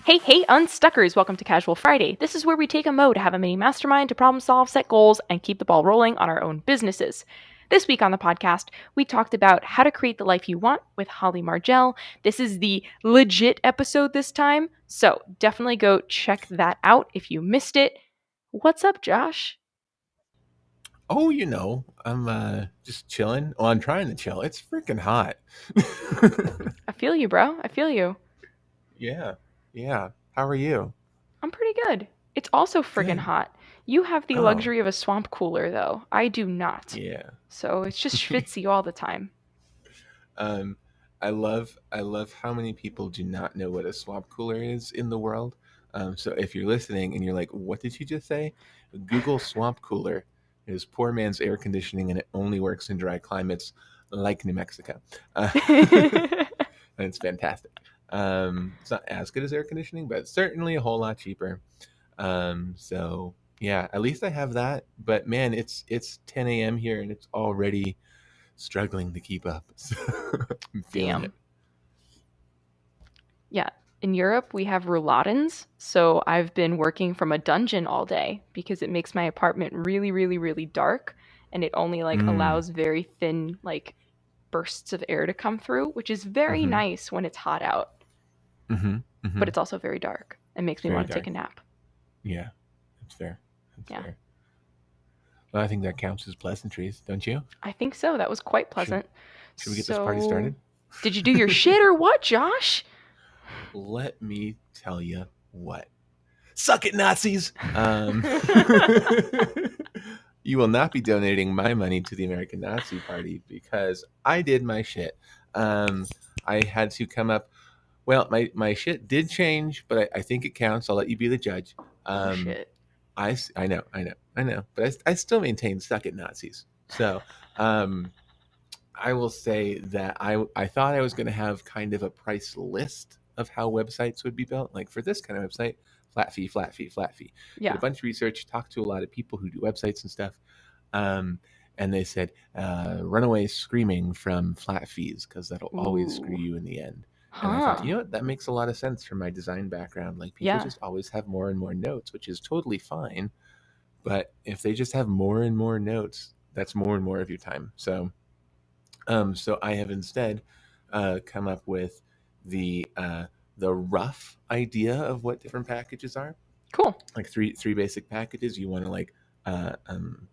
Hey, unstuckers! Welcome to Casual Friday. This is where we take a mo to have a mini mastermind to problem solve, set goals, and keep the ball rolling on our own businesses. This week on the podcast, we talked about how to create the life you want with Holly Margell. This is the legit episode this time, so definitely go check that out if you missed it. What's up, Josh? Oh, I'm just chilling. Well, I'm trying to chill. It's freaking hot. I feel you, bro. I feel you. Yeah. Yeah. How are you? I'm pretty good. It's also friggin' Good. hot. You have the Oh, luxury of a swamp cooler, though. I do not. yeah. So it's just schwitzy all the time. um, I love how many people do not know what a swamp cooler is in the world. So if you're listening and you're like, "What did you just say?" Google swamp cooler. It is poor man's air conditioning, and it only works in dry climates like New Mexico. And it's fantastic. It's not as good as air conditioning, but it's certainly a whole lot cheaper. So yeah, at least I have that. But man, it's 10 a.m. here and it's already struggling to keep up. So I'm feeling it. Damn. Yeah. In Europe, we have rouladins. So I've been working from a dungeon all day because it makes my apartment really, really, really dark. And it only Mm, allows very thin bursts of air to come through, which is very mm-hmm, nice when it's hot out. mm-hmm, But mm-hmm. it's also very dark and makes It's me very want to take dark. a nap. Yeah, that's fair. That's Yeah. fair. Well, I think that counts as pleasantries, don't you? I think so. That was quite Should pleasant. should we get this party So, started? did you do your shit or what, Josh? Let me tell you what. Suck it, Nazis! You will not be donating my money to the American Nazi Party because I did my shit. I had to come up. Well, my shit did change, but I think it counts. I'll let you be the judge. Oh Um, shit. I know, but I still maintain suck it, Nazis. So um, I will say that I thought I was going to have kind of a price list of how websites would be built. Like for this kind of website, flat fee, flat fee, flat fee. Did Yeah. a bunch of research, talked to a lot of people who do websites and stuff, um, and they said run away screaming from flat fees because that'll always screw Ooh. you in the end. And I thought, Huh. what, that makes a lot of sense from my design background. Like people Yeah. just always have more and more notes, which is totally fine. But if they just have more and more notes, that's more and more of your time. So I have instead come up with the rough idea of what different packages are. Cool. Like three basic packages. You want to like uh, um,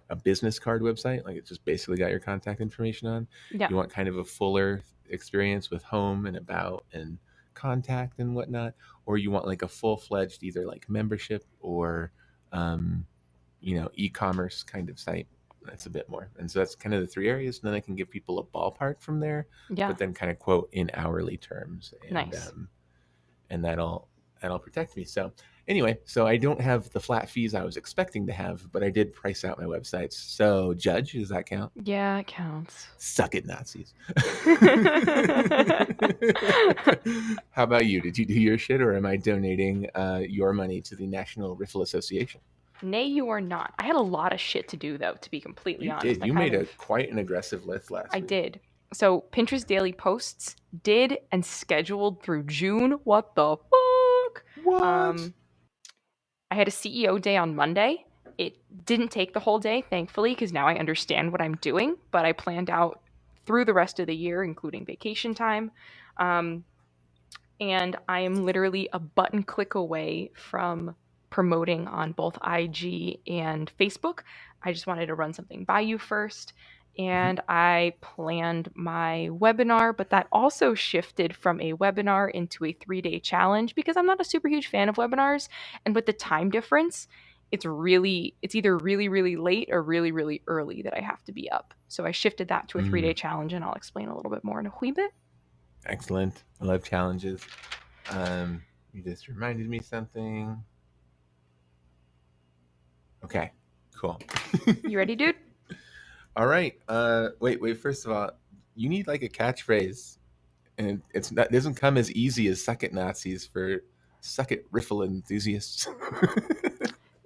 a business card website, like it's just basically got your contact information on. Yeah. You want kind of a fuller experience with home and about and contact and whatnot, or you want like a full fledged either like membership or um, e-commerce kind of site. That's a bit more, and so that's kind of the three areas. And then I can give people a ballpark from there, Yeah. but then kind of quote in hourly terms, Nice. and that'll protect me. So anyway, so I don't have the flat fees I was expecting to have, but I did price out my websites. So judge, does that count? Yeah, it counts. Suck it, Nazis. How about you? Did you do your shit, or am I donating your money to the National Riffle Association? Nay, you are not. I had a lot of shit to do though, to be completely You honest. did. You made a quite an aggressive list I last week. did. So Pinterest daily posts did and scheduled through June. What the fuck? What? Um, I had a CEO day on Monday. It didn't take the whole day, thankfully, because now I understand what I'm doing, but I planned out through the rest of the year, including vacation time. Um, and I am literally a button click away from promoting on both IG and Facebook. I just wanted to run something by you first. Mm-hmm. And I planned my webinar, but that also shifted from a webinar into a 3-day challenge because I'm not a super huge fan of webinars. And with the time difference, it's either really, really late or really, really early that I have to be up. So I shifted that to a 3-day Mm, challenge, and I'll explain a little bit more in a wee bit. excellent. I love challenges. You just reminded me something. Okay, cool. You ready, dude? All right. Wait. First of all, you need like a catchphrase, and it's not it doesn't come as easy as "suck it, Nazis" for "suck it, riffle enthusiasts."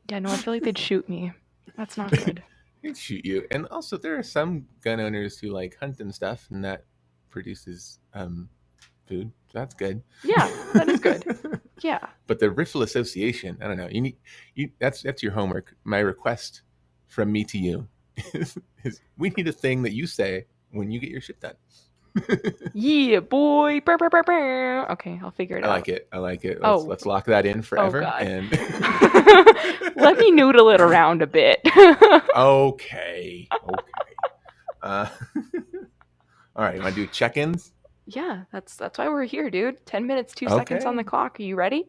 Yeah, no, I feel like they'd shoot me. That's not good. He'd shoot you. And also, there are some gun owners who like hunt and stuff, and that produces food. That's good. Yeah, that is good. Yeah. But the riffle association, I don't know. That's your homework. My request from me to you is we need a thing that you say when you get your shit done. Yeah, boy. Brr, brr, brr, brr. Okay, I'll figure it I like out. it. I like it. Let's Oh, let's lock that in oh forever. God. And Let me noodle it around a bit. okay, okay. Uh, all right. You want to do check-ins? Yeah, that's why we're here, dude. 10 minutes, 2 seconds on the Okay. clock. Are you ready?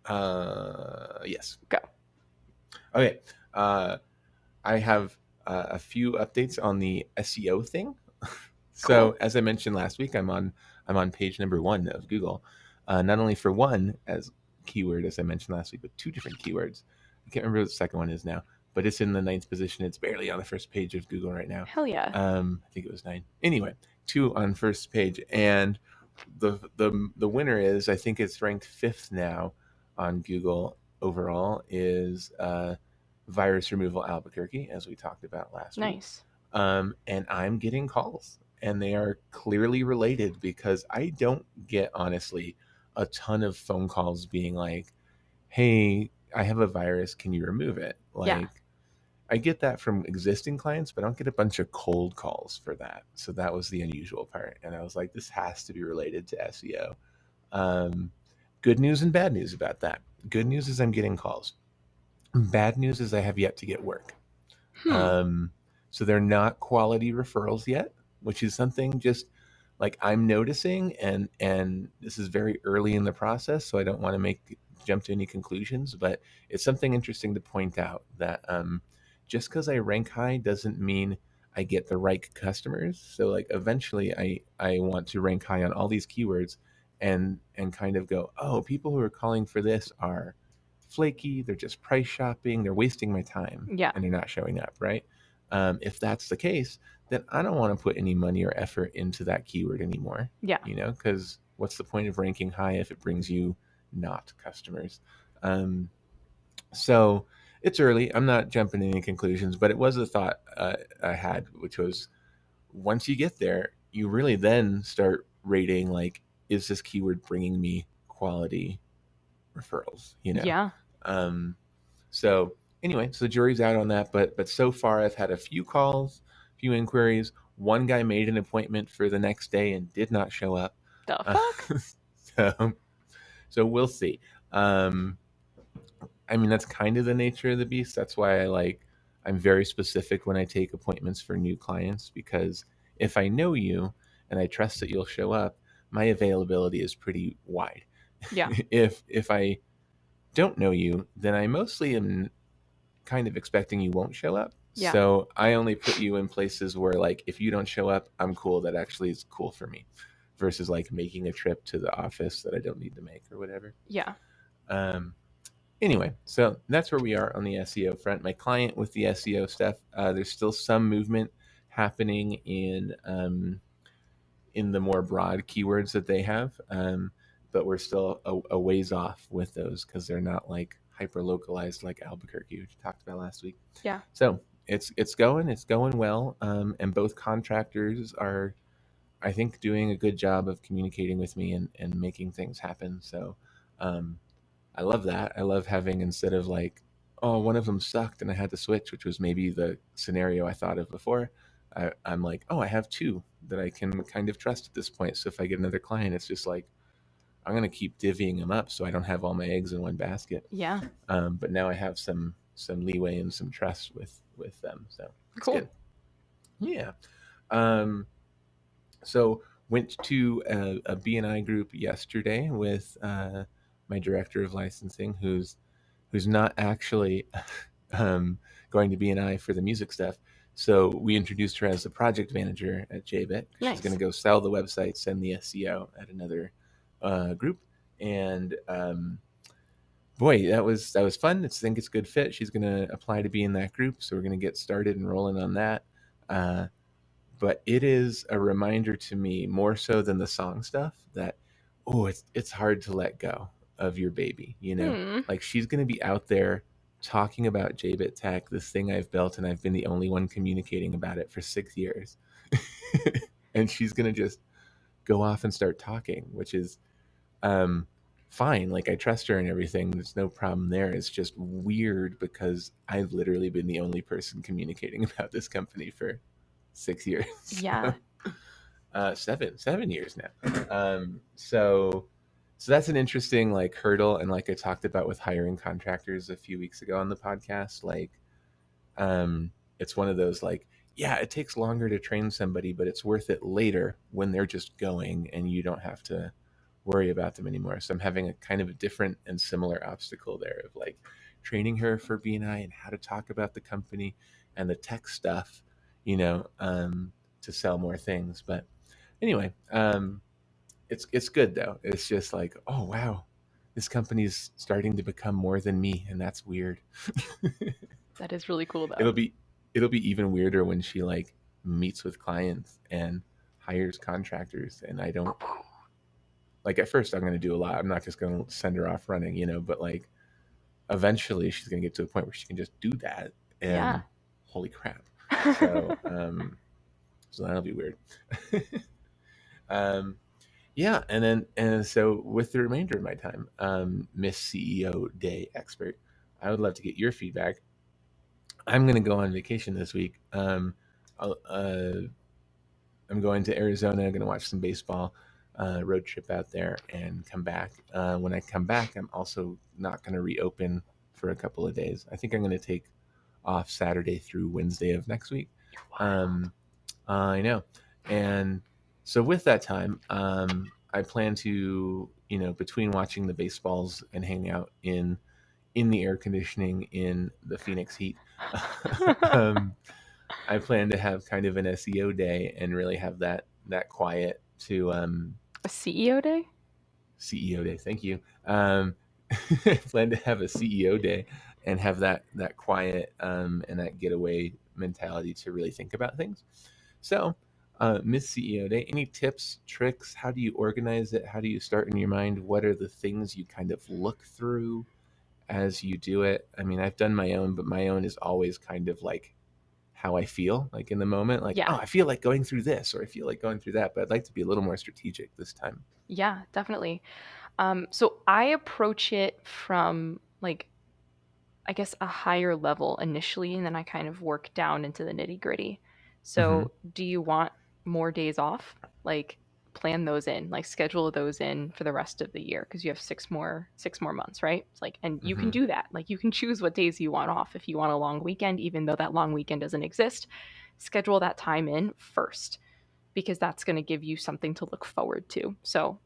Yes. Go. Okay. Uh, I have a few updates on the SEO thing. Cool. So as I mentioned last week, I'm on page number 1 of Google, not only for one as keyword as I mentioned last week, but 2 different keywords. I can't remember what the second one is now, but it's in the 9th position. It's barely on the first page of Google right now. Hell yeah. I think it was 9. Anyway, 2 on first page, and the winner is, I think it's ranked 5th now on Google overall, is virus removal Albuquerque, as we talked about last week. Nice. And I'm getting calls, and they are clearly related because I don't get, honestly, a ton of phone calls being like, hey, I have a virus, can you remove it? Yeah. Like, I get that from existing clients, but I don't get a bunch of cold calls for that. So that was the unusual part. And I was like, this has to be related to SEO. Um, Good news and bad news about that. Good news is I'm getting calls. Bad news is I have yet to get work. Hmm. Um, so they're not quality referrals yet, which is something just like I'm noticing, and this is very early in the process, so I don't want to jump to any conclusions, but it's something interesting to point out that just because I rank high doesn't mean I get the right customers. So like eventually I want to rank high on all these keywords and kind of go, oh, people who are calling for this are flaky, they're just price shopping, they're wasting my time, Yeah. and they're not showing up, right? If that's the case, then I don't want to put any money or effort into that keyword anymore, Yeah. because what's the point of ranking high if it brings you not customers? Um, so it's early. I'm not jumping to any conclusions, but it was a thought I had, which was once you get there, you really then start rating like, is this keyword bringing me quality referrals? Yeah. Um, so anyway, so the jury's out on that, but so far I've had a few calls, few inquiries. One guy made an appointment for the next day and did not show up. The Uh, fuck? so so we'll see. Um, I mean, that's kind of the nature of the beast. That's why I'm very specific when I take appointments for new clients, because if I know you and I trust that you'll show up, my availability is pretty wide. Yeah. If I don't know you, then I mostly am kind of expecting you won't show up. Yeah. So I only put you in places where, like, if you don't show up, I'm cool. That actually is cool for me, versus like making a trip to the office that I don't need to make or whatever. Yeah. Um, anyway, so that's where we are on the SEO front. My client with the SEO stuff, there's still some movement happening in the more broad keywords that they have, but we're still a ways off with those because they're not like hyper localized like Albuquerque, which we talked about last week. Yeah. So it's going well, and both contractors are, I think, doing a good job of communicating with me and making things happen. So um, I love that. I love having, instead of like, oh, one of them sucked and I had to switch, which was maybe the scenario I thought of before. I'm like, oh, I have 2 that I can kind of trust at this point. So if I get another client, it's just like, I'm going to keep divvying them up so I don't have all my eggs in one basket. Yeah. But now I have some leeway and some trust with them. So it's Cool. good. Yeah. Um, so went to a BNI group yesterday with my director of licensing, who's not actually going to BNI for the music stuff. So we introduced her as the project manager at JBit. She's going Nice. to go sell the websites and the SEO at another group. And boy, that was fun. I think it's a good fit. She's going to apply to be in that group, so we're going to get started and rolling on that. But it is a reminder to me, more so than the song stuff, that it's hard to let go of your baby. Hmm. Like, she's going to be out there talking about JBit Tech, this thing I've built, and I've been the only one communicating about it for 6 years. And she's going to just go off and start talking, which is um, fine. Like I trust her and everything. There's no problem there. It's just weird because I've literally been the only person communicating about this company for 6 years. Yeah. 7 years now. So that's an interesting like hurdle. And like I talked about with hiring contractors a few weeks ago on the podcast, like it's one of those like, yeah, it takes longer to train somebody, but it's worth it later when they're just going and you don't have to worry about them anymore. So I'm having a kind of a different and similar obstacle there of like training her for BNI and how to talk about the company and the tech stuff, to sell more things. But anyway, it's good though. It's just like, oh wow, this company's starting to become more than me, and that's weird. That is really cool though. it'll be it'll be even weirder when she like meets with clients and hires contractors, and I don't like at first I'm going to do a lot. I'm not just going to send her off running, but like eventually she's going to get to a point where she can just do that, Yeah. and holy crap. So so that'll be weird. um yeah, and so with the remainder of my time, Miss CEO Day expert, I would love to get your feedback. I'm going to go on vacation this week. I'll, I'm going to Arizona. I'm going to watch some baseball, road trip out there, and come back. When I come back, I'm also not going to reopen for a couple of days. I think I'm going to take off Saturday through Wednesday of next week. You're wild. I know. And so with that time, I plan to, between watching the baseballs and hanging out in the air conditioning in the Phoenix heat, um, I plan to have kind of an SEO day and really have that quiet to A CEO day? CEO day. Thank you. I plan to have a CEO day and have that quiet and that getaway mentality to really think about things. So, Miss CEO Day, any tips, tricks? How do you organize it? How do you start in your mind? What are the things you kind of look through as you do it? I mean, I've done my own, but my own is always kind of like how I feel, like in the moment, like, Yeah. oh, I feel like going through this or I feel like going through that, but I'd like to be a little more strategic this time. Yeah, definitely. So I approach it from like, I guess, a higher level initially, and then I kind of work down into the nitty gritty. Mm-hmm. So, do you want more days off? Like, plan those in, like schedule those in for the rest of the year because you have six more months, right? It's like, and you can Mm-hmm. do that. Like, you can choose what days you want off. If you want a long weekend, even though that long weekend doesn't exist, schedule that time in first because that's going to give you something to look forward to. So,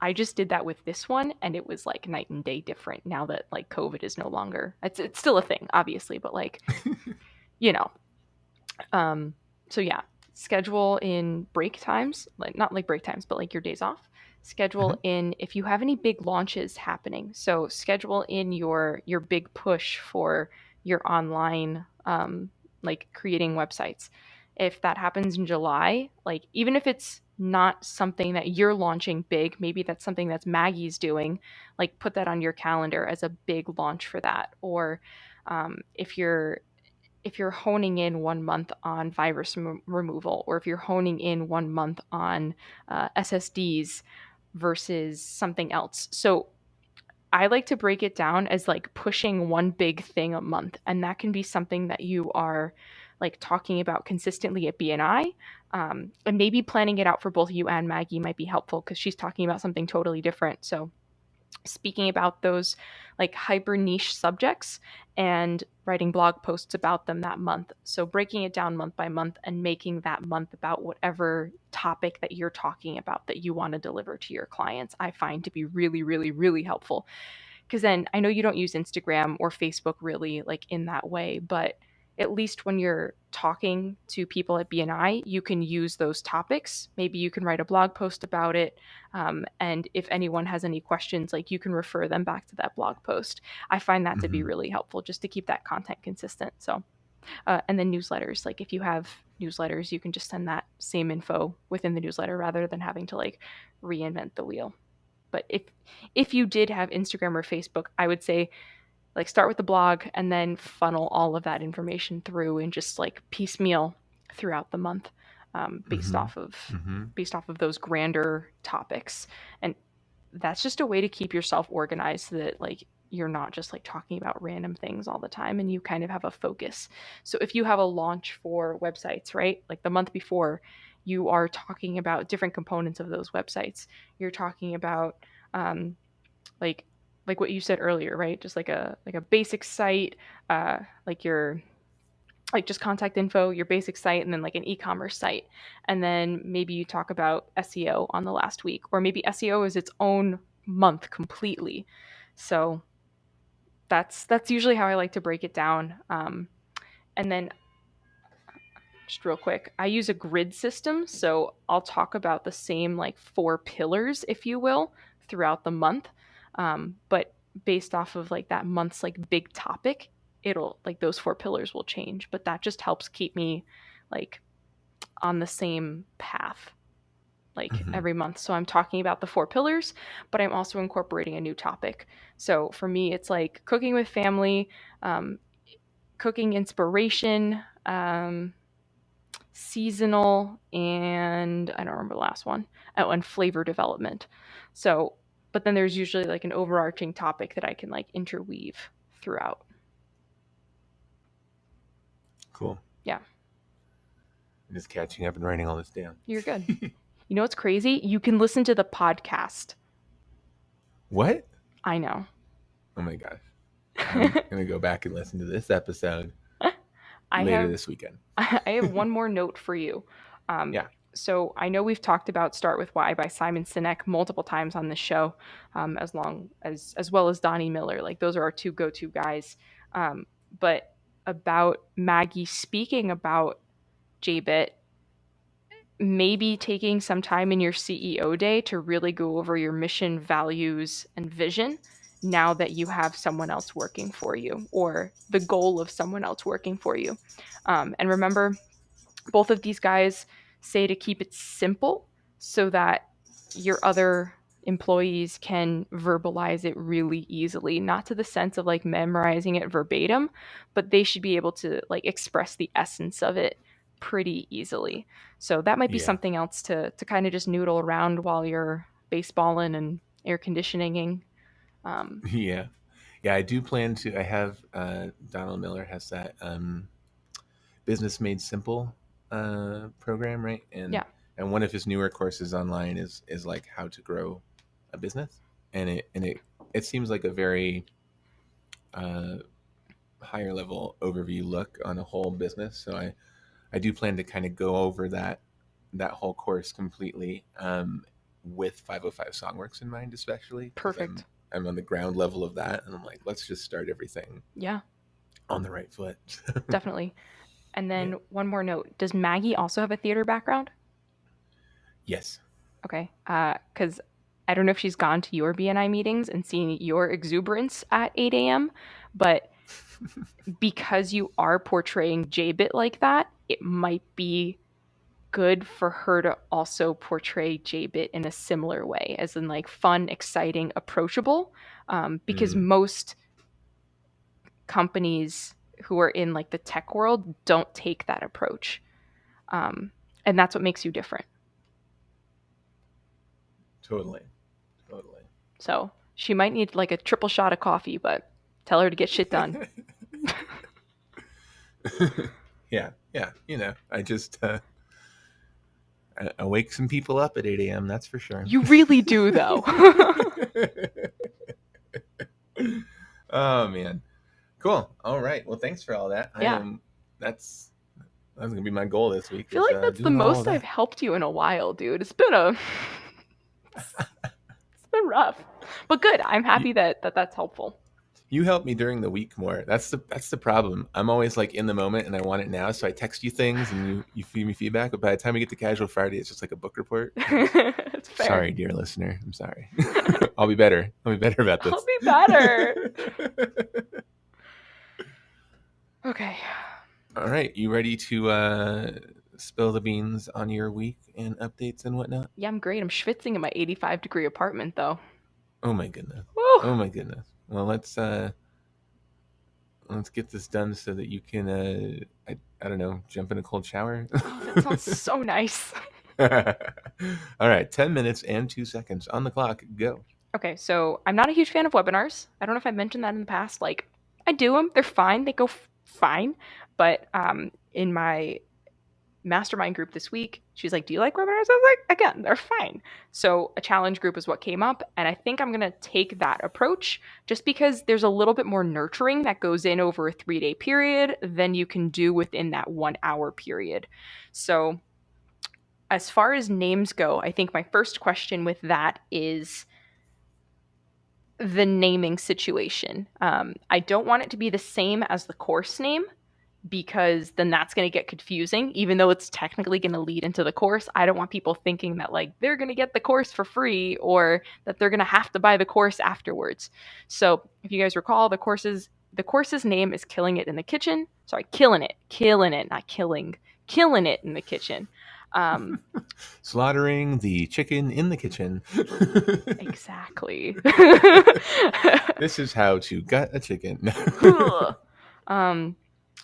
I just did that with this one and it was like night and day different now that like COVID is no longer. It's still a thing, obviously, but like, you know. Um so yeah, schedule in break times, like not like break times, but like your days off. Schedule Mm-hmm. in if you have any big launches happening. So schedule in your big push for your online like creating websites. If that happens in July, like even if it's not something that you're launching big, maybe that's something that's Maggie's doing, like put that on your calendar as a big launch for that. Or if you're honing in 1 month on virus removal, or if you're honing in 1 month on SSDs versus something else. So I like to break it down as like pushing one big thing a month, and that can be something that you are like talking about consistently at BNI, and maybe planning it out for both you and Maggie might be helpful because she's talking about something totally different. So speaking about those like hyper niche subjects and writing blog posts about them that month. So breaking it down month by month and making that month about whatever topic that you're talking about that you want to deliver to your clients, I find to be really, really, really helpful. Because then I know you don't use Instagram or Facebook really like in that way, but at least when you're talking to people at BNI, you can use those topics. Maybe you can write a blog post about it. And if anyone has any questions, like you can refer them back to that blog post. I find that to be Mm-hmm. really helpful just to keep that content consistent. So, and then newsletters, like if you have newsletters, you can just send that same info within the newsletter rather than having to like reinvent the wheel. But if you did have Instagram or Facebook, I would say like start with the blog and then funnel all of that information through and just like piecemeal throughout the month. based Mm-hmm. off of Mm-hmm. those grander topics. And that's just a way to keep yourself organized so that like you're not just like talking about random things all the time and you kind of have a focus. So if you have a launch for websites, right? Like the month before, you are talking about different components of those websites. You're talking about um, like what you said earlier, right? Just like a basic site, like your like just contact info, your basic site, and then like an e-commerce site. And then maybe you talk about SEO on the last week, or maybe SEO is its own month completely. So that's usually how I like to break it down. And then just real quick, I use a grid system, so I'll talk about the same like 4 pillars, if you will, throughout the month. But based off of like that month's like big topic, it'll like those 4 pillars will change. But that just helps keep me like on the same path like Mm-hmm. every month. So I'm talking about the 4 pillars, but I'm also incorporating a new topic. So for me, it's like cooking with family, um, cooking inspiration, seasonal, and I don't remember the last one. Oh, and flavor development. So, but then there's usually like an overarching topic that I can like interweave throughout. Cool. Yeah, I'm just catching up and writing all this down. you're good. You know what's crazy? You can listen to the podcast. What? I know. Oh my gosh. I'm gonna go back and listen to this episode I later have this weekend. I have one more note for you. Um, Yeah. so I know we've talked about "Start with Why" by Simon Sinek multiple times on this show, as well as Donnie Miller. Like those are our two go-to guys. But about Maggie speaking about JBit, maybe taking some time in your CEO day to really go over your mission, values, and vision now that you have someone else working for you or the goal of someone else working for you. And remember, both of these guys say to keep it simple so that your other employees can verbalize it really easily, not to the sense of like memorizing it verbatim, but they should be able to like express the essence of it pretty easily. So that might be Yeah. something else to kind of just noodle around while you're baseballing and air conditioning. Yeah. Yeah, I do plan to. I have Donald Miller has that Business Made Simple program, right? Yeah, And one of his newer courses online is like how to grow a business, and it seems like a very uh, higher level overview look on a whole business. So I do plan to kind of go over that whole course completely with 505 Songworks in mind, especially because perfect. I'm on the ground level of that, and I'm like, let's just start everything Yeah, on the right foot. definitely. And Yeah. then one more note. Does Maggie also have a theater background? Yes. Okay. Because I don't know if she's gone to your BNI meetings and seen your exuberance at 8 a.m., but because you are portraying JBit like that, it might be good for her to also portray JBit in a similar way, as in like fun, exciting, approachable. Because Mm, most companies who are in like the tech world don't take that approach. Um, and that's what makes you different. totally. Totally. So she might need like a triple shot of coffee, but tell her to get shit done. Yeah. Yeah. I just I wake some people up at 8 a.m. That's for sure. You really do, though. Oh man. Cool. All right. Well, thanks for all that. I Yeah. am. That's gonna be my goal this I week feel is like that's the doing all of most I've that. helped you in a while, dude. It's been rough. But good. I'm You, happy that that's helpful. you help me during the week more. That's the problem. I'm always like in the moment and I want it now, so I text you things and you feed me feedback. But by the time we get to Casual Friday, it's just like a book report. It's fair. Sorry, dear listener. I'm sorry. I'll be better. I'll be better about I'll this. be better. Okay. All right, you ready to spill the beans on your week and updates and whatnot? Yeah, I'm great. I'm schwitzing in my 85-degree apartment, though. Oh my goodness. Woo! Oh my goodness. Well, let's get this done so that you can, I don't know, jump in a cold shower. Oh, that sounds so nice. All right, 10 minutes and 2 seconds on the clock. Go. Okay, so I'm not a huge fan of webinars. I don't know if I mentioned that in the past. Like, I do them, they're fine, they go fine. But in my mastermind group this week, she's like, do you like webinars? I was like, again, they're fine. So a challenge group is what came up, and I think I'm going to take that approach just because there's a little bit more nurturing that goes in over a 3-day period than you can do within that 1 hour period. So as far as names go, I think my first question with that is the naming situation. I don't want it to be the same as the course name, because then that's going to get confusing, even though it's technically going to lead into the course. I don't want people thinking that like they're going to get the course for free or that they're going to have to buy the course afterwards. So if you guys recall, the course's name is Killing It in the Kitchen. Sorry, killing it, not killing it in the kitchen. Slaughtering the chicken in the kitchen. Exactly. This is how to gut a chicken.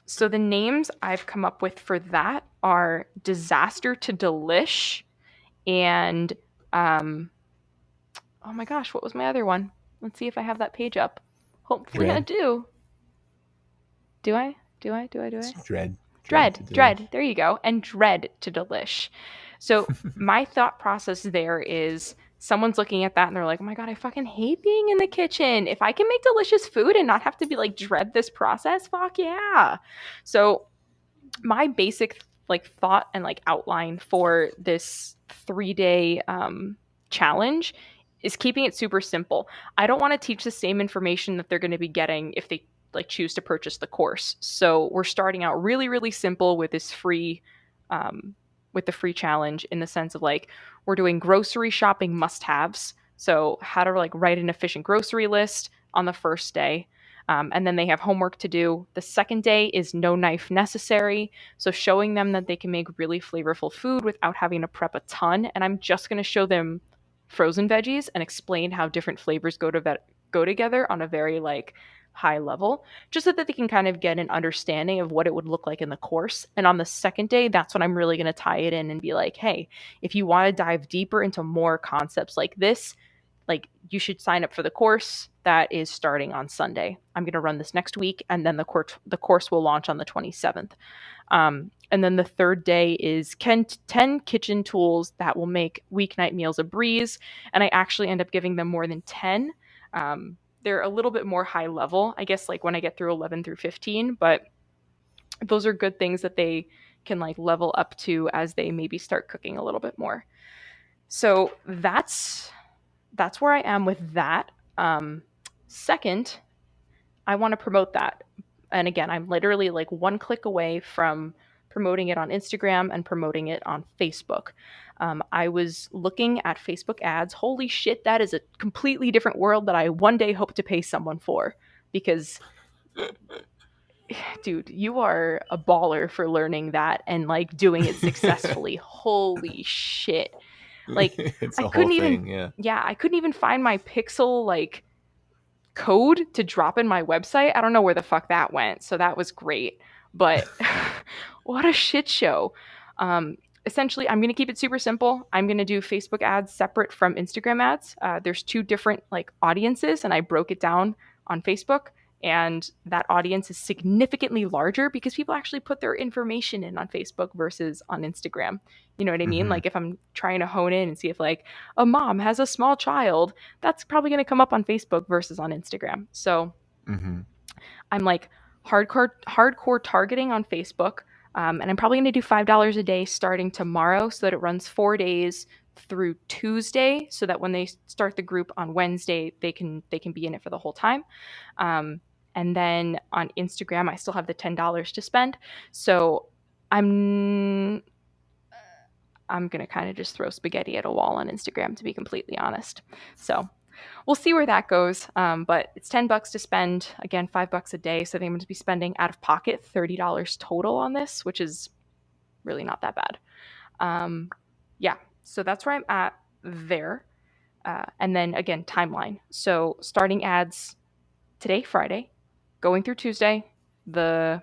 So the names I've come up with for that are Disaster to Delish and oh my gosh, what was my other one? Let's see if I have that page up. Hopefully I Dread. do. Do I? It's dread. Dread. There you go. And Dread to Delish. So my thought process there is someone's looking at that and they're like, oh my God, I fucking hate being in the kitchen. If I can make delicious food and not have to be like dread this process, fuck yeah. So my basic like thought and like outline for this 3-day challenge is keeping it super simple. I don't want to teach the same information that they're going to be getting if they like choose to purchase the course. So we're starting out really, really simple with this free, with the free challenge, in the sense of like we're doing grocery shopping must-haves. So how to like write an efficient grocery list on the first day. And then they have homework to do. The second day is no knife necessary. So showing them that they can make really flavorful food without having to prep a ton. And I'm just going to show them frozen veggies and explain how different flavors go together on a very like high level, just so that they can kind of get an understanding of what it would look like in the course. And on the second day, that's when I'm really going to tie it in and be like, hey, if you want to dive deeper into more concepts like this, like you should sign up for the course that is starting on Sunday. I'm going to run this next week, and then the course will launch on the 27th. And then the third day is 10 kitchen tools that will make weeknight meals a breeze. And I actually end up giving them more than 10. They're a little bit more high level, I guess, like when I get through 11 through 15, but those are good things that they can like level up to as they maybe start cooking a little bit more. So that's where I am with that. Second, I want to promote that. And again, I'm literally like one click away from promoting it on Instagram and promoting it on Facebook. I was looking at Facebook ads. Holy shit, that is a completely different world that I one day hope to pay someone for. Because, dude, you are a baller for learning that and like doing it successfully. Holy shit. Like, It's I a whole couldn't even, thing, yeah. yeah, I couldn't even find my pixel like code to drop in my website. I don't know where the fuck that went. So that was great. But what a shit show. Essentially, I'm going to keep it super simple. I'm going to do Facebook ads separate from Instagram ads. There's two different like audiences, and I broke it down on Facebook. And that audience is significantly larger because people actually put their information in on Facebook versus on Instagram. You know what I mean? Mm-hmm. Like if I'm trying to hone in and see if like a mom has a small child, that's probably going to come up on Facebook versus on Instagram. So Mm-hmm. I'm like hardcore targeting on Facebook. And I'm probably going to do $5 a day starting tomorrow so that it runs 4 days through Tuesday, so that when they start the group on Wednesday, they can be in it for the whole time. And then on Instagram, I still have the $10 to spend. So I'm going to kind of just throw spaghetti at a wall on Instagram, to be completely honest. So we'll see where that goes. But it's $10 to spend, again, $5 a day. So I think I'm going to be spending out of pocket $30 total on this, which is really not that bad. Yeah, so that's where I'm at there. And then again, timeline. So starting ads today, Friday, going through Tuesday, The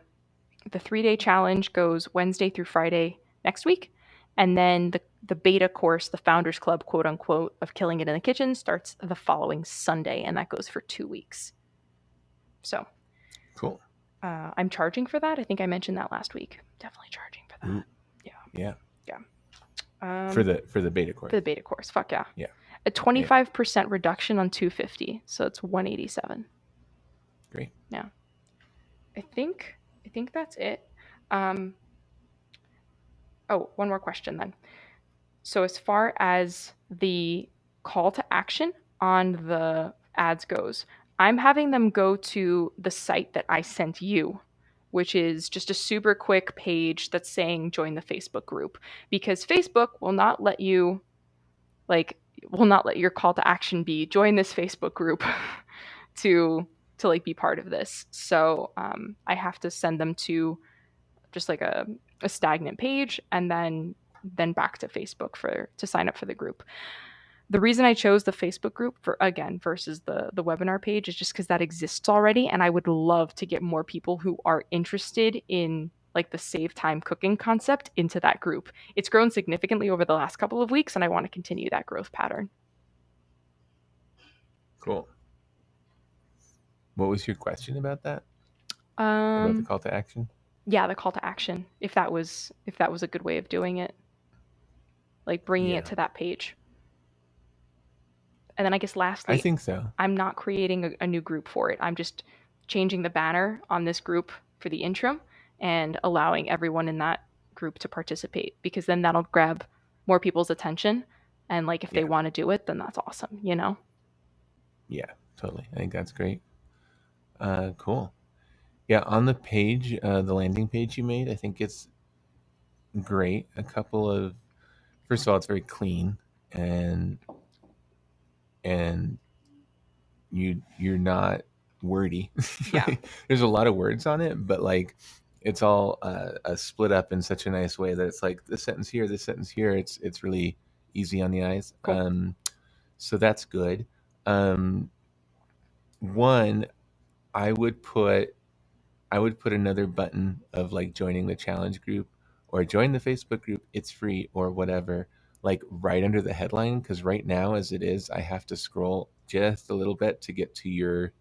3-day challenge goes Wednesday through Friday next week. And then the beta course, the Founders Club, quote unquote, of Killing It in the Kitchen starts the following Sunday, and that goes for 2 weeks. So Cool. I'm charging for that. I think I mentioned that last week. Definitely charging for that. Ooh. Yeah. Yeah. Yeah. For the beta course. For the beta course. Fuck yeah. Yeah. A 25% reduction on 250. So it's 187. Great. Yeah. I think that's it. Oh, one more question then. So as far as the call to action on the ads goes, I'm having them go to the site that I sent you, which is just a super quick page that's saying join the Facebook group, because Facebook will not let you will not let your call to action be join this Facebook group to like be part of this. So I have to send them to just like a stagnant page, and then back to Facebook for to sign up for the group. The reason I chose the Facebook group for again versus the webinar page is just because that exists already, and I would love to get more people who are interested in like the save time cooking concept into that group. It's grown significantly over the last couple of weeks, and I want to continue that growth pattern. Cool. What was your question about that? About the call to action? Yeah, the call to action. If that was a good way of doing it, like bringing it to that page. And then I guess lastly, I think so. I'm not creating a new group for it. I'm just changing the banner on this group for the intro and allowing everyone in that group to participate, because then that'll grab more people's attention. And like if they want to do it, then that's awesome, you know? Yeah, totally. I think that's great. Cool. Yeah, on the page, the landing page you made, I think it's great. First of all, it's very clean, and you're not wordy. Yeah. There's a lot of words on it, but like it's all split up in such a nice way that it's like this sentence here, this sentence here. It's really easy on the eyes. Cool. So that's good. One, I would put another button of like joining the challenge group or join the Facebook group. It's free or whatever, like right under the headline. Because right now, as it is, I have to scroll just a little bit to get to your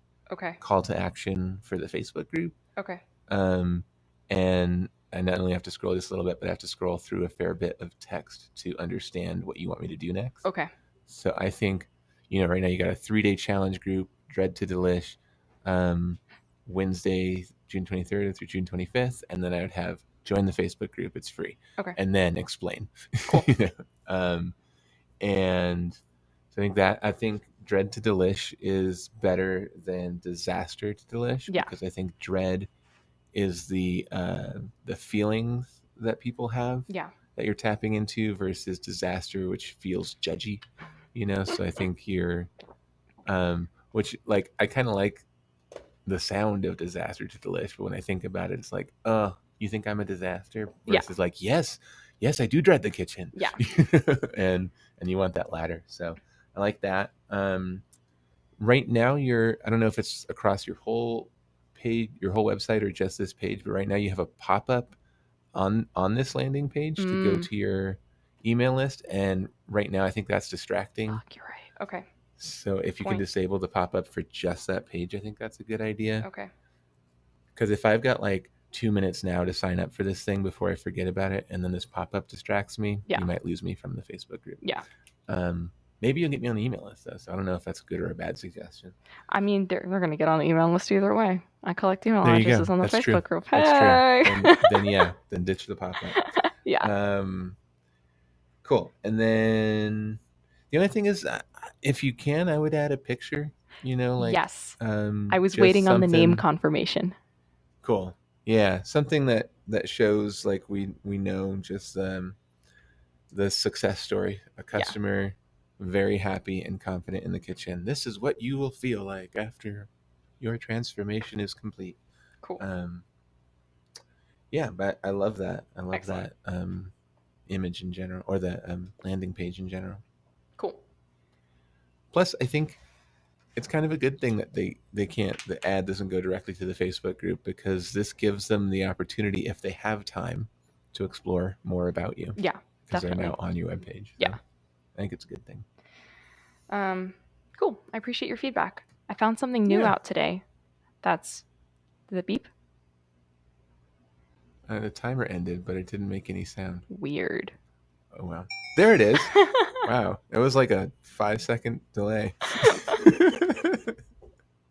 call to action for the Facebook group. Okay. And I not only have to scroll just a little bit, but I have to scroll through a fair bit of text to understand what you want me to do next. Okay. So I think, right now you got a 3-day challenge group, Dread to Delish, Wednesday, June 23rd through June 25th. And then I would have join the Facebook group. It's free. Okay. And then explain. Cool. And so I think Dread to Delish is better than Disaster to Delish. Yeah. Because I think Dread is the feelings that people have. Yeah. That you're tapping into versus Disaster, which feels judgy. So I think you're which like I kind of like the sound of Disaster to Delish, but when I think about it, it's like, oh, you think I'm a disaster versus like, yes, I do dread the kitchen. Yeah. and you want that latter. So I like that. Right now I don't know if it's across your whole page, your whole website, or just this page, but right now you have a pop-up on this landing page to go to your email list, and right now I think that's distracting. Fuck, you're right. Okay. So if you can disable the pop-up for just that page, I think that's a good idea. Okay. Because if I've got like 2 minutes now to sign up for this thing before I forget about it, and then this pop-up distracts me, you might lose me from the Facebook group. Yeah. Maybe you'll get me on the email list though, so I don't know if that's a good or a bad suggestion. I mean, they're going to get on the email list either way. I collect email addresses on the Facebook group. Hey! That's true. Then ditch the pop-up. Yeah. Cool. And then the only thing is, if you can, I would add a picture. Yes. I was waiting on the name confirmation. Cool. Yeah, something that shows like we know just the success story. A customer very happy and confident in the kitchen. This is what you will feel like after your transformation is complete. Cool. Yeah, but I love that. I love that image in general, or the landing page in general. Cool. Plus, I think it's kind of a good thing that the ad doesn't go directly to the Facebook group, because this gives them the opportunity, if they have time, to explore more about you, Yeah, because they're now definitely. on your webpage. Yeah. So I think it's a good thing. Cool. I appreciate your feedback. I found something new Yeah. out today. That's the beep. The timer ended, but it didn't make any sound. Weird. Oh wow, there it is. Wow, it was like a 5-second delay.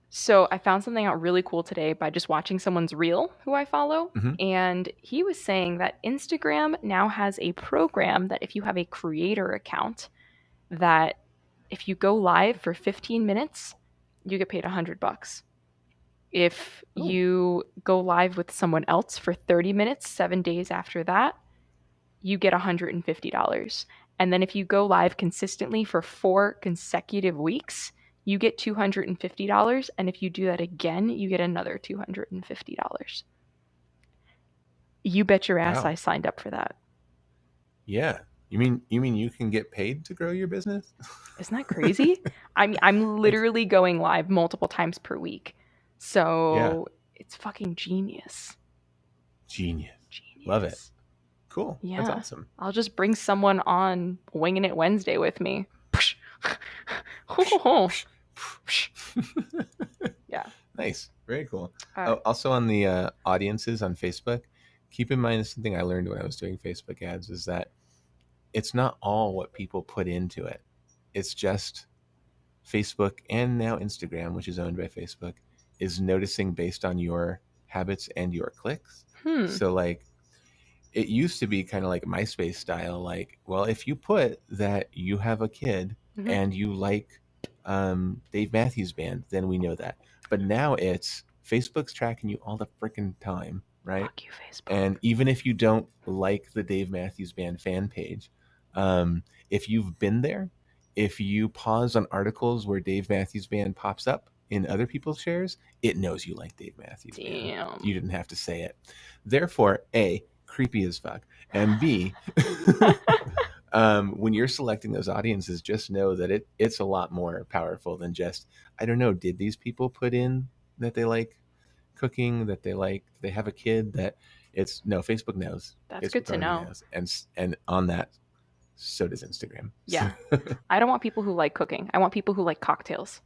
So I found something out really cool today by just watching someone's reel who I follow. Mm-hmm. And he was saying that Instagram now has a program that if you have a creator account, that if you go live for 15 minutes, you get paid $100. If Oh, you go live with someone else for 30 minutes, 7 days after that, you get $150. And then if you go live consistently for 4 consecutive weeks, you get $250. And if you do that again, you get another $250. You bet your ass wow. I signed up for that. Yeah. You mean you can get paid to grow your business? Isn't that crazy? I'm That's literally going live multiple times per week. yeah, So it's fucking genius. genius. Love it. Genius. Cool. That's Yeah. awesome. I'll just bring someone on Winging It Wednesday with me. Yeah. Nice. Very cool. Uh, Oh, also on the audiences on Facebook, keep in mind something I learned when I was doing Facebook ads is that it's not all what people put into it. It's just Facebook, and now Instagram, which is owned by Facebook, is noticing based on your habits and your clicks. hmm. So like it used to be kind of like MySpace style, like, well, if you put that you have a kid Mm-hmm. and you like Dave Matthews Band, then we know that. But now it's Facebook's tracking you all the freaking time, right? Fuck you, Facebook. And even if you don't like the Dave Matthews Band fan page, if you've been there, if you pause on articles where Dave Matthews Band pops up in other people's shares, it knows you like Dave Matthews Band. Damn. You didn't have to say it. Therefore, A, creepy as fuck, and B, when you're selecting those audiences, just know that it's a lot more powerful than just, I don't know, did these people put in that they like cooking, that they have a kid, that it's no, Facebook knows. That's good Facebook to already know. knows. And on that, so does Instagram. Yeah. I don't want people who like cooking. I want people who like cocktails.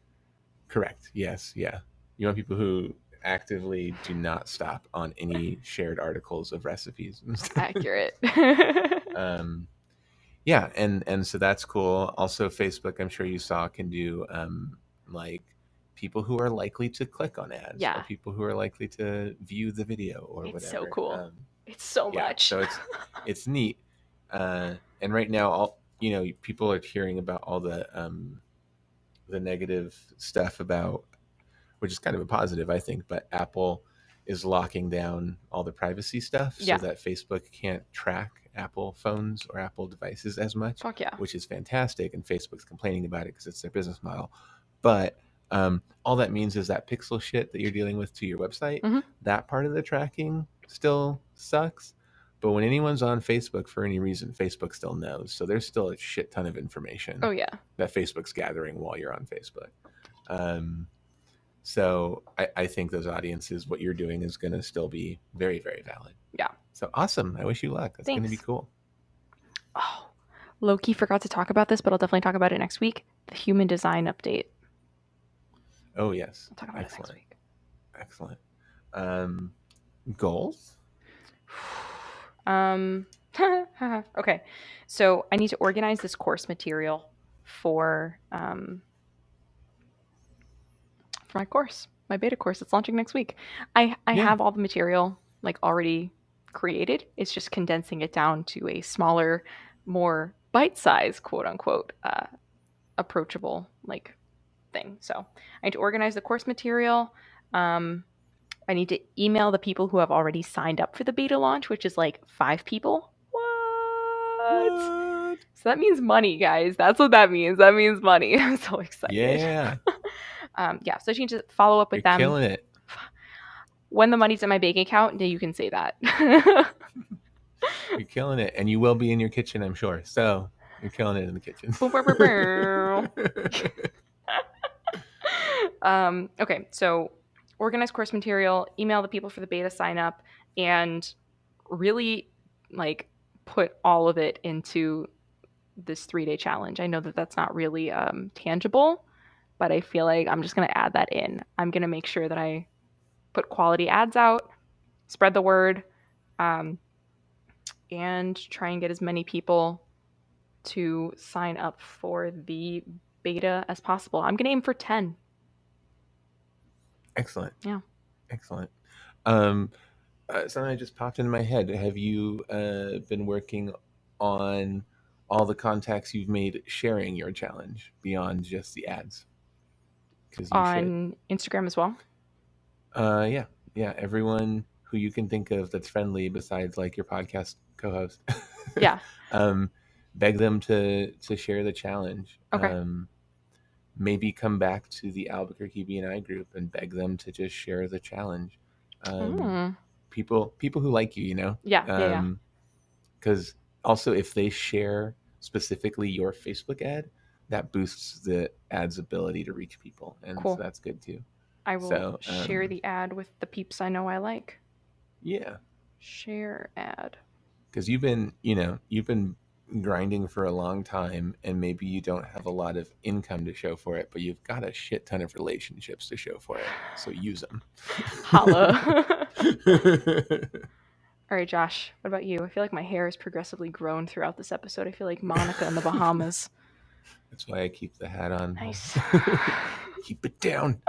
Correct. Yes. Yeah. You want people who actively do not stop on any shared articles of recipes. Accurate. um, yeah, and so that's cool. Also, Facebook, I'm sure you saw, can do like people who are likely to click on ads, or Yeah. people who are likely to view the video, or It's whatever. so cool. It's so Yeah, much. so it's neat. And right now, all people are hearing about all the negative stuff about, which is kind of a positive, I think, but Apple is locking down all the privacy stuff so Yeah. that Facebook can't track Apple phones or Apple devices as much, Fuck yeah. which is fantastic. And Facebook's complaining about it because it's their business model. But all that means is that pixel shit that you're dealing with to your website, Mhm. that part of the tracking still sucks. But when anyone's on Facebook for any reason, Facebook still knows. So there's still a shit ton of information Oh yeah. that Facebook's gathering while you're on Facebook. So I think those audiences, what you're doing is going to still be very, very valid. Yeah. So awesome. I wish you luck. That's going to be Thanks. cool. Oh, low-key forgot to talk about this, but I'll definitely talk about it next week. The human design update. Oh, yes. I'll talk about it next week. Excellent. Goals? Okay. So I need to organize this course material for my course, my beta course. It's launching next week. I Yeah. have all the material like already created. It's just condensing it down to a smaller, more bite-sized, quote unquote, approachable like thing. So I need to organize the course material. I need to email the people who have already signed up for the beta launch, which is like 5 people. What? So that means money, guys. That's what that means. That means money. I'm so excited. Yeah. Yeah. So I just need to follow up with You're them. killing it. When the money's in my bank account, then you can say that. You're killing it. And you will be in your kitchen, I'm sure. So you're killing it in the kitchen. Okay, so organize course material, email the people for the beta sign up, and really like put all of it into this 3-day challenge. I know that that's not really tangible, but I feel like I'm just going to add that in. I'm going to make sure that I put quality ads out, spread the word, um, and try and get as many people to sign up for the beta as possible. I'm going to aim for 10. Excellent. Yeah. Excellent. Something just popped into my head. Have you been working on all the contacts you've made sharing your challenge beyond just the ads? Because you should. On Instagram as well. Yeah, yeah. Everyone who you can think of that's friendly, besides like your podcast co-host, Yeah. um, beg them to share the challenge. Okay. Maybe come back to the Albuquerque BNI group and beg them to just share the challenge. Um, Mm. people who like you, you know, Yeah. Yeah. Yeah. because also if they share specifically your Facebook ad, that boosts the ad's ability to reach people, and so Cool. that's good too. I will So share the ad with the peeps I know I like. yeah, Share ad. because you've been grinding for a long time, and maybe you don't have a lot of income to show for it, but you've got a shit ton of relationships to show for it, so use them. Holla. All right, Josh, what about you? I feel like my hair has progressively grown throughout this episode. I feel like Monica in the Bahamas. That's why I keep the hat on. Nice. Keep it down.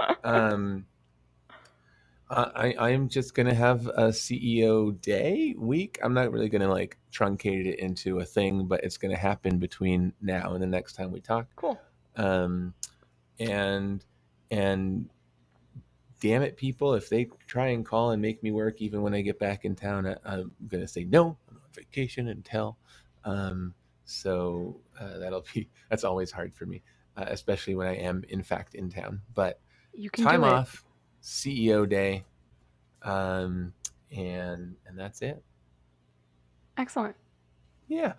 I'm just gonna have a CEO day week. I'm not really gonna like truncate it into a thing, but it's gonna happen between now and the next time we talk. Cool. Um, and and damn it, people, if they try and call and make me work even when I get back in town, I'm gonna say no. I'm on vacation until. That's always hard for me, especially when I am in fact in town. But You can time do it. off, CEO day, and that's it. Excellent. Yeah.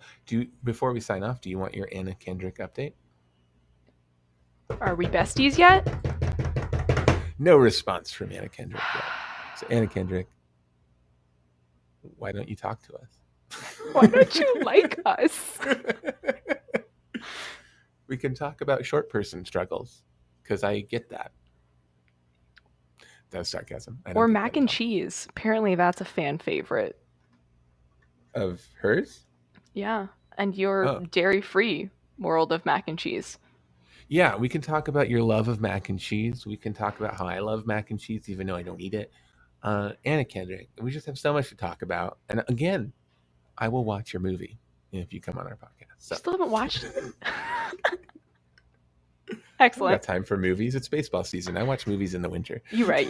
Before we sign off, do you want your Anna Kendrick update? Are we besties yet? No response from Anna Kendrick yet. So Anna Kendrick, why don't you talk to us? Why don't you like us? We can talk about short person struggles, because I get that. That's sarcasm. I don't Or get mac that at and all. cheese. Apparently that's a fan favorite. Of hers? Yeah. And your Oh, dairy-free world of mac and cheese. yeah. We can talk about your love of mac and cheese. We can talk about how I love mac and cheese, even though I don't eat it. Anna Kendrick. We just have so much to talk about. And again, I will watch your movie if you come on our podcast. So You still haven't watched it? I Excellent. got time for movies. It's baseball season. I watch movies in the winter. You're right.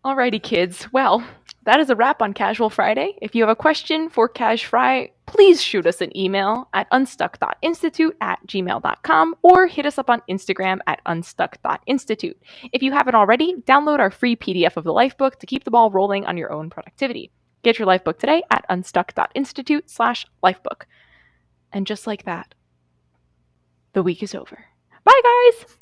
Alrighty, kids. Well, that is a wrap on Casual Friday. If you have a question for Cash Fry, please shoot us an email at unstuck.institute@gmail.com or hit us up on Instagram at unstuck.institute. If you haven't already, download our free PDF of the Lifebook to keep the ball rolling on your own productivity. Get your Lifebook today at unstuck.institute/lifebook. And just like that, the week is over. Bye, guys!